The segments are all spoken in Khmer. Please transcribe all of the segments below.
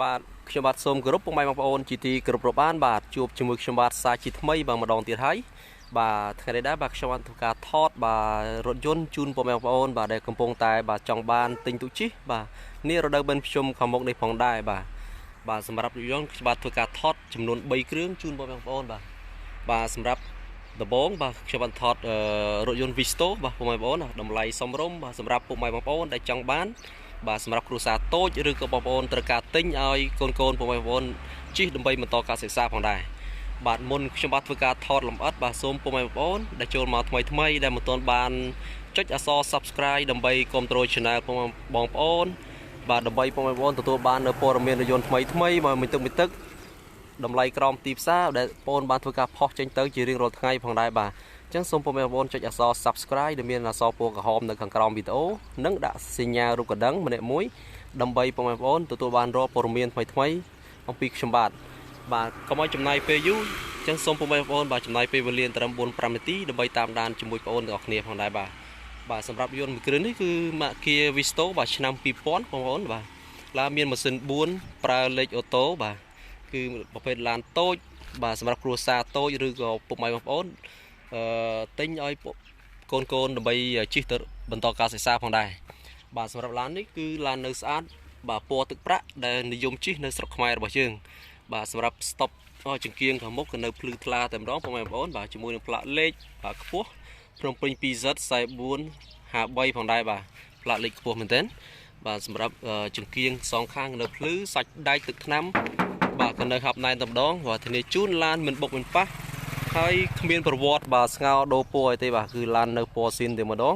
បាទខ្ញុំបាទសូមគោរពពុកម៉ែបងប្អូនជាទីគោរពរាប់អានបាទជួបជាមួយខ្ញុំបាទសាជាថ្មីបាទម្ដងទៀតហើយបាទថ្ងៃនេះដែរបាទខ្ញុំបានធ្វើការថតបាទរថយន្តជូនពុកម៉ែបងប្អូនបាទដែលកំពុងតែបាទចង់បានទិញទូជីបាទនេះរដូវបិណ្ឌភ្ជុំខាងមុខនេះផងដែរបាទសម្រាប់រថយន្តខ្ញុំបាទធ្វើការថតចំនួន3គ្រឿងជូនពុកម៉ែបងប្អូនបាទសម្រាប់ដំបូងបាទខ្ញុំបានថតរថយន្ត Visto បាទពុកម៉ែបងប្អូនតម្លៃសមរម្យបាទសម្រាប់ពុកម៉ែបងប្អូនដែលចង់បានបាទសម្រាប់គ្រួសារតូចឬក៏បងប្អូនត្រូវការទិញឲ្យកូនពុកម៉ែបងប្អូនជិះដើម្បីបន្តការសិក្សាផងដែរបាទមុនខ្ញុំបាទធ្វើការថតលម្អិតបាទសូមពុកម៉ែបងប្អូនដែលចូលមកថ្មីដែលមិនទាន់បានចុចអក្សរ Subscribe ដើម្បីគ្រប់គ្រង Channel បងប្អូនបាទដើម្បីពុកម៉ែបងប្អូនទទួលបាននៅព័ត៌មានរថយន្តថ្មីមកមួយទឹកតម្លៃក្រោមទីផ្សារដែលបងប្អូនបានធ្វើការផុសចេញទៅជារៀងរាល់ថ្ងៃផងដែរបាទអញ្ចឹងសូមពុកម៉ែបងប្អូនចុចអក្សរ Subscribe ដែលមានអក្សរពណ៌ក្រហមនៅខាងក្រោមវីដេអូនិងដាក់សញ្ញារូបកណ្ដឹងម្នាក់មួយដើម្បីពុកម៉ែបងប្អូនទទួលបានរាល់ព័ត៌មានថ្មីអំពីខ្ញុំបាទកុំឲ្យចំណាយពេលយូរអញ្ចឹងសូមពុកម៉ែបងប្អូនបាទចំណាយពេលវេលាត្រឹម 4-5 នាទីដើម្បីតាមដានជាមួយបងប្អូនទាំងអស់គ្នាផងដែរបាទសម្រាប់យន្តមួយគ្រឿងនេះគឺ Kia Visto បាទឆ្នាំ 2000 បងប្អូនបាទឡានមានម៉ាស៊ីន4ប្រើលេខអូតូបាទគឺប្រភេទឡានតូចបាទសម្រាប់គ្រួសារតូចឬក៏ពុកម៉ែបងប្អូនទិញឲ្យកូនដើម្បីជិះទៅបន្តការសិក្សាផងដែរបាទសម្រាប់ឡាននេះគឺឡាននៅស្អាតបាទពណ៌ទឹកប្រាក់ដែលនិយមជិះនៅស្រុកខ្មែររបស់យើងបាទសម្រាប់ stop ចង្គៀងខាងមុខក៏នៅភ្លឺថ្លាតែម្ដងពុកម៉ែបងប្អូនបាទជាមួយនឹងផ្លាកលេខបាទខ្ពស់ភ្នំពេញ 2Z4453 ផងដែរបាទផ្លាកលេខខ្ពស់មែនទែនបាទសម្រាប់ចង្គៀងសងខាងនៅភ្លឺសាច់ដែកទឹកថ្នាំបាទក៏នៅហាប់ណែនតែម្ដងបាទធានាជូនឡានមិនបុកមិនប៉ះហើយគ្មានប្រវត្តិបាទស្ងោដូរពណ៌អីទេបាទគឺឡាននៅពណ៌ស៊ីនតែម្ដង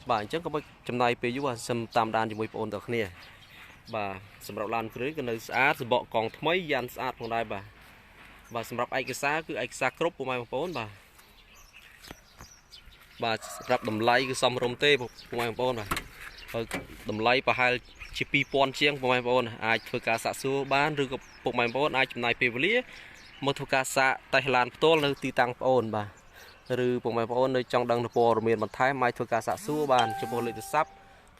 បាទអញ្ចឹងក៏មិនចំណាយពេលយូរបាទខ្ញុំតាមដានជាមួយបងប្អូនទាំងគ្នាបាទសម្រាប់ឡានគ្រឿងក៏នៅស្អាតសំបកកង់ថ្មីយ៉ាងស្អាតផងដែរបាទសម្រាប់ឯកសារគឺឯកសារគ្រប់ពុកម៉ែបងប្អូនបាទសម្រាប់តម្លៃគឺសមរម្យទេពុកម៉ែបងប្អូនបាទហើយតម្លៃប្រហែលជា 2000 ជាងពុកម៉ែបងប្អូនអាចធ្វើការសាកសួរបានឬក៏ពុកម៉ែបងប្អូនអាចចំណាយពេលវេលាមកធ្វើការសាកតេស្តឡានផ្ទាល់នៅទីតាំងបងប្អូនបាទឬពុកម៉ែបងប្អូននៅចង់ដឹងព័ត៌មានបន្ថែមអាចធ្វើការសាកសួរបានចំពោះលេខទូរស័ព្ទ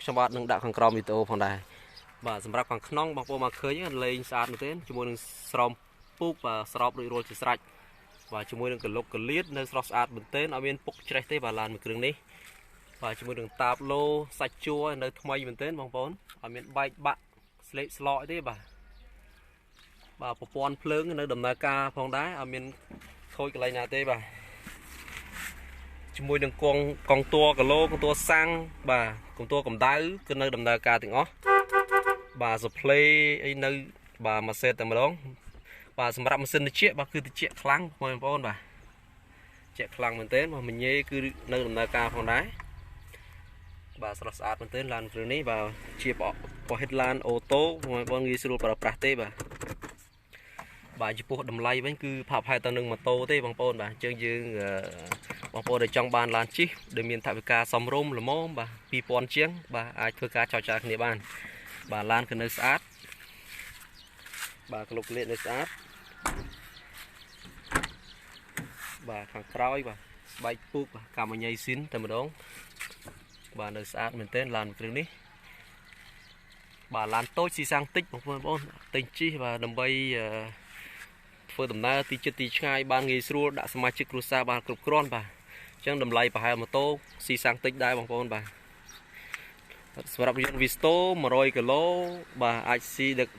ខ្ញុំបាទនឹងដាក់ខាងក្រោមវីដេអូផងដែរបាទសម្រាប់ខាងក្នុងបងប្អូនមកឃើញលេងស្អាតមែនទេជាមួយនឹងស្រោមពូកបាទស្រោបរួចរាល់ជាស្រេចបាទជាមួយនឹងកលុកកលៀតនៅស្រស់ស្អាតមែនទេអត់មានពុកច្រេះទេបាទឡានមួយគ្រឿងនេះបាទជាមួយនឹងតាបឡូសាច់ជួរនៅថ្មីមែនទេបងប្អូនអត់មានបែកបាក់ស្លេកស្លកទេបាទប្រព័ន្ធភ្លើងនៅដំណើរការផងដែរអត់មានខូចកន្លែងណាទេបាទជាមួយនឹងកងតួគីឡូកងតួសាំងបាទកងតួកម្ដៅគឺនៅដំណើរការទាំងអស់បាទសផ្លេអីនៅបាទមួយសេតតែម្ដងបាទសម្រាប់ម៉ាស៊ីនត្រជាក់បាទគឺត្រជាក់ខ្លាំងបងប្អូនបាទត្រជាក់ខ្លាំងមែនទែនមកមញ៉េគឺនៅដំណើរការផងដែរបាទស្រស់ស្អាតមែនទែនឡានគ្រឿងនេះបាទជាប្រហិតឡានអូតូបងប្អូនងាយស្រួលប្រើប្រាស់ទេបាទចំពោះតម្លៃវិញគឺផាប់ផែទៅនឹងម៉ូតូទេបងប្អូនបាទអញ្ចឹងយើងបងប្អូនដែលចង់បានឡានជិះដែលមានថវិកាសមរម្យល្មមបាទ2000ជាងបាទអាចធ្វើការចោទចោលគ្នាបានបាទឡានក៏នៅស្អាតបាទក្លុកក្លៀតនៅស្អាតបាទខាងក្រោយបាទស្បែកពូកបាទកាមញ៉ៃស៊ីនតែម្ដងបាទនៅស្អាតមែនទែនឡានគ្រឿងនេះបាទឡានតូចស៊ីសាំងតិចបងប្អូនទិញជិះបាទដើម្បីធ្វើដំណើរទីជិតទីឆ្ងាយបានងាយស្រួលដាក់សមាជិកគ្រួសារបានគ្រប់គ្រាន់បាទអញ្ចឹងតម្លៃប្រហែលម៉ូតូស៊ីសាំងតិចដែរបងប្អូនបាទសម្រាប់យន្ត Visto 100 គីឡូបាទអាចស៊ីដឹក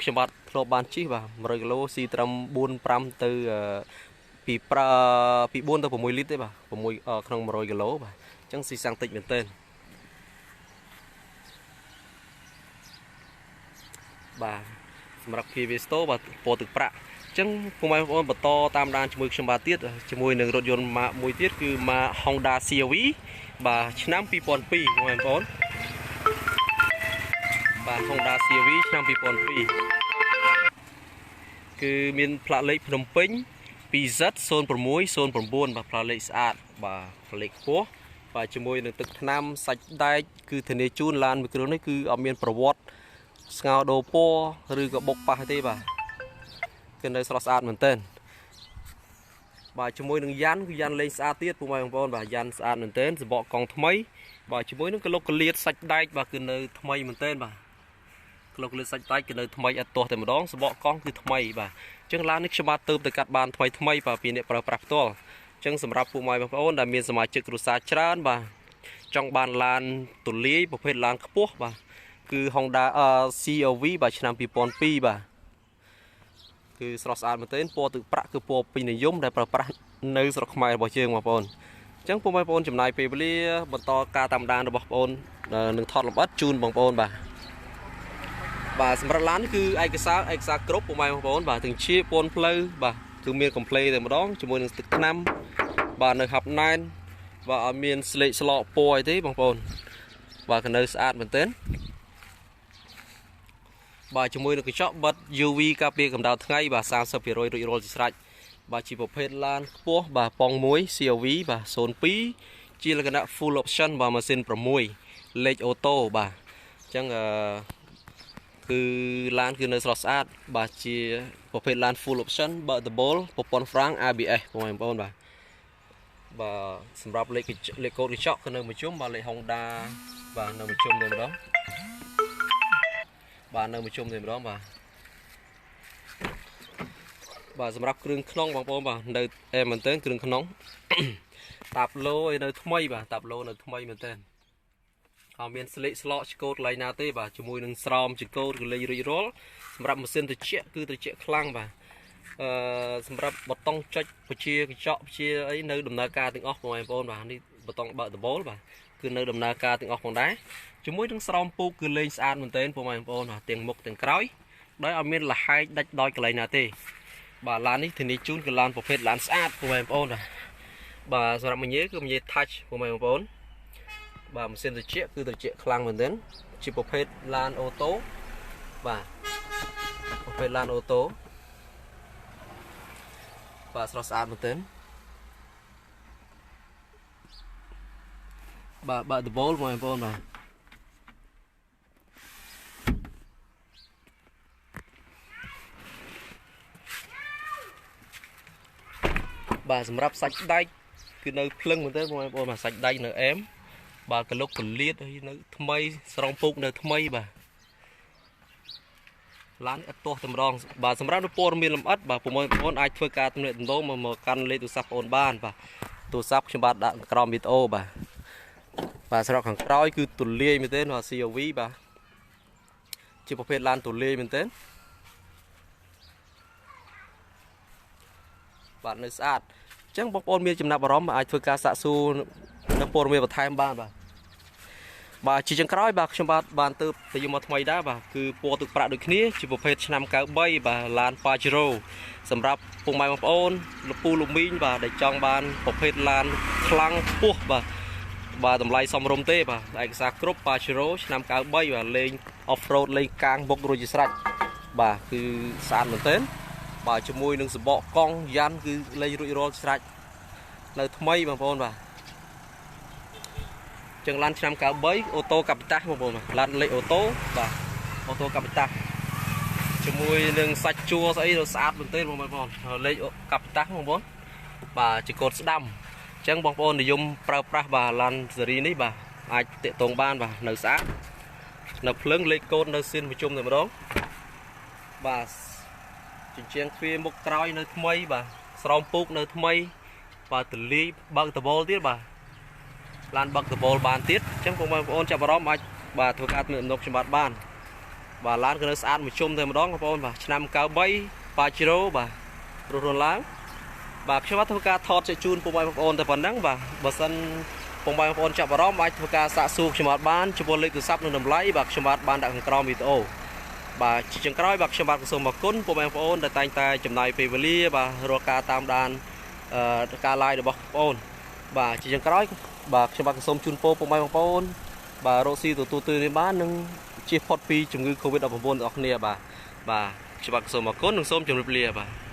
ខ្ញុំបាទធ្លាប់បានជិះបាទ100 គីឡូស៊ីត្រឹម 4-5 ទៅពី4ទៅ 6 លីត្រទេបាទ6ក្នុង100 គីឡូបាទអញ្ចឹងស៊ីសាំងតិចមែនទែនបាទសម្រាប់ Kia Visto បាទពណ៌ទឹកប្រាក់អញ្ចឹងពុកម៉ែបងប្អូនបន្តតាមដានជាមួយខ្ញុំបាទទៀតជាមួយនឹងរថយន្តម៉ាកមួយទៀតគឺម៉ាក Honda CR-V បាទឆ្នាំ 2002ពុកម៉ែបងប្អូនបាទ Honda CR-V ឆ្នាំ 2002គឺមានផ្លាកលេខភ្នំពេញ 2Z0609 បាទផ្លាកលេខស្អាតបាទផ្លាកលេខខ្ពស់បាទជាមួយនឹងទឹកថ្នាំសាច់ដែកគឺធានាជូនឡានមួយគ្រឿងនេះគឺអត់មានប្រវត្តិស្ងោដូរពណ៌ឬក៏បុកប៉ះទេបាទគឺនៅស្រស់ស្អាតមែនទែនបាទជាមួយនឹងយ៉ាន់គឺយ៉ាន់លេងស្អាតទៀតពុកម៉ែបងប្អូនបាទយ៉ាន់ស្អាតមែនទែនសំបកកង់ថ្មីបាទជាមួយនឹងកលុកកលៀតសាច់ដែកបាទគឺនៅថ្មីមែនទែនបាទ ក្លោកលឿនសាច់ដៃគឺនៅថ្មីអត់ទាស់តែម្ដងសបកកង់គឺថ្មីបាទអញ្ចឹងឡាននេះខ្ញុំបាទទៅទៅកាត់បានថ្មីបាទពីអ្នកប្រើប្រាស់ផ្ទាល់អញ្ចឹងសម្រាប់ពុកម៉ែបងប្អូនដែលមានសមាជិកគ្រួសារច្រើនបាទចង់បានឡានទូលាយប្រភេទឡានខ្ពស់បាទគឺ Honda CRV បាទឆ្នាំ2002បាទគឺស្រស់ស្អាតមែនទែនពណ៌ទឹកប្រាក់គឺពណ៌ពេញនិយមដែលប្រើប្រាស់នៅស្រុកខ្មែររបស់យើងបងប្អូនអញ្ចឹងពុកម៉ែបងប្អូនចំណាយពេលវេលាបន្តការតាមដានរបស់បងប្អូននឹងថតលម្អិតជូនបងប្អូនបាទសម្រាប់ឡាននេះគឺឯកសារគ្រប់ពុកម៉ែបងប្អូនបាទទាំងជាពណ៌ផ្លូវបាទគឺមានកំ pl តែម្ដងជាមួយនឹងទឹកថ្នាំបាទនៅហាប់ណែនបាទអត់មានស្លេកស្លកពណ៌អីទេបងប្អូនបាទកនៅស្អាតមែនទែនបាទជាមួយនឹងកញ្ចក់បិទ UV ការពារកម្ដៅថ្ងៃបាទ 30% រួចរាល់ជាស្រេចបាទជាប្រភេទឡានខ្ពស់បាទប៉ង1 CRV បាទ02ជាលក្ខណៈ full option បាទម៉ាស៊ីន6លេខអូតូបាទអញ្ចឹងគឺឡានគឺនៅស្រស់ស្អាតបាទជាប្រភេទឡាន full option បើកដបូលប្រព័ន្ធ Frank ABS បងប្អូនបាទសម្រាប់លេខកូដកញ្ចក់គឺនៅមួយជុំបាទលេខ Honda បាទនៅមួយជុំតែម្ដងបាទនៅមួយជុំតែម្ដងបាទសម្រាប់គ្រឿងក្នុងបងប្អូនបាទនៅអែមែនទែនគ្រឿងក្នុងតាប់ឡូឲ្យនៅថ្មីបាទតាប់ឡូនៅថ្មីមែនទែនអត់មានស្លេកស្លកឆ្កូតកន្លែងណាទេបាទជាមួយនឹងស្រោមឆ្កូតគឺលេងរួចរាល់សម្រាប់ម៉ាស៊ីនត្រជាក់គឺត្រជាក់ខ្លាំងបាទសម្រាប់បតុងចុចពជាកញ្ចក់ពជាអីនៅដំណើរការទាំងអស់បងប្អូនបាទនេះបតុងបើកដបូលបាទគឺនៅដំណើរការទាំងអស់ផងដែរជាមួយនឹងស្រោមពូកគឺលេងស្អាតមែនទែនបងប្អូនបាទទាំងមុខទាំងក្រោយដោយអត់មានលហែកដាច់ដោយកន្លែងណាទេបាទឡាននេះធានាជូនគឺឡានប្រភេទឡានស្អាតបងប្អូនបាទសម្រាប់មញ៉េគឺមញ៉េ touch បងប្អូនបាទម៉ាស៊ីនត្រជាក់គឺត្រជាក់ខ្លាំងមែនទែនជាប្រភេទឡានអូតូបាទប្រភេទឡានអូតូបាទស្រស់ស្អាតមែនទែនបាទបើកដបូលបងប្អូនបាទសម្រាប់សាច់ដែកគឺនៅភ្លឹងមែនទេបងប្អូនបាទសាច់ដែកនៅអែមបាទកលុកកលៀតហើយនៅថ្មីស្រងពូកនៅថ្មីបាទឡានអត់ទាស់តែម្ដងបាទសម្រាប់ព័ត៌មានលម្អិតបាទបងប្អូនអាចធ្វើការទំនាក់ទំនងមកកាន់លេខទូរស័ព្ទបងប្អូនបានបាទទូរស័ព្ទខ្ញុំបាទដាក់ក្រោមវីដេអូបាទសម្រាប់ខាងក្រោយគឺទូលាយមែនទេបាទ CRV បាទជាប្រភេទឡានទូលាយមែនទេបាទនៅស្អាតអញ្ចឹងបងប្អូនមានចំណាប់អារម្មណ៍អាចធ្វើការសាកសួរនៅព័ត៌មានបន្ថែមបានបាទជាចុងក្រោយបាទខ្ញុំបាទបានទៅយកមកថ្មីដែរបាទគឺពណ៌ទឹកប្រាក់ដូចគ្នាជាប្រភេទឆ្នាំ93បាទឡាន Pajero សម្រាប់ពុកម៉ែបងប្អូនលពូលមីងបាទដែលចង់បានប្រភេទឡានខ្លាំងខ្ពស់បាទតម្លៃសមរម្យទេបាទឯកសារគ្រប់ Pajero ឆ្នាំ93បាទលេង off road លេងកាងបុករួចជាស្រេចបាទគឺស្អាតមែនទែនបាទជាមួយនឹងសបកកង់យ៉ាន់គឺលេងរួចរាល់ស្រេចនៅថ្មីបងប្អូនបាទចឹងឡានឆ្នាំ93អូតូកាពីតាបងប្អូនឡានលេខអូតូបាទអូតូកាពីតាជាមួយនឹងសាច់ជួរស្អីស្អាតមែនទែនបងប្អូនលេខកាពីតាបងប្អូនបាទជាកូដស្ដាំអញ្ចឹងបងប្អូននិយមប្រើប្រាស់បាទឡានស៊េរីនេះបាទអាចតាក់ទងបានបាទនៅស្អាតនៅភ្លើងលេខកូដនៅសៀនប្រជុំតែម្ដងបាទជញ្ជាំងទ្វារមុខក្រោយនៅថ្មីបាទស្រោមពូកនៅថ្មីបាទទលីបើកដបូលទៀតបាទឡានបើកដបូលបានទៀតអញ្ចឹងបងប្អូនចាប់អារម្មណ៍អាចបាទធ្វើការទំនាក់ទំនងខ្ញុំបានបាទឡានគឺនៅស្អាតមួយជុំតែម្ដងបងប្អូនបាទឆ្នាំ93 Pajero បាទរស់រឡើងបាទខ្ញុំបាទធ្វើការថតជូនពុកម៉ែបងប្អូនតែប៉ុណ្ណឹងបាទបើសិនពុកម៉ែបងប្អូនចាប់អារម្មណ៍អាចធ្វើការសាកសួរខ្ញុំបានចំពោះលេខទូរស័ព្ទនិងតម្លៃបាទខ្ញុំបានដាក់ខាងក្រោមវីដេអូបាទជាចុងក្រោយបាទខ្ញុំបាទសូមអរគុណពុកម៉ែបងប្អូនដែលតែងតែចំណាយពេលវេលាបាទរាល់ការតាមដានការ live របស់បងប្អូនបាទជាចុងក្រោយបាទខ្ញុំបាទសូមជូនពរពុកម៉ែបងប្អូនបាទរកស៊ីទទួលទិញបាននិងជៀសផុតពីជំងឺ Covid-19 ទាំងអស់គ្នាបាទខ្ញុំបាទសូមអរគុណនិងសូមជម្រាបលាបាទ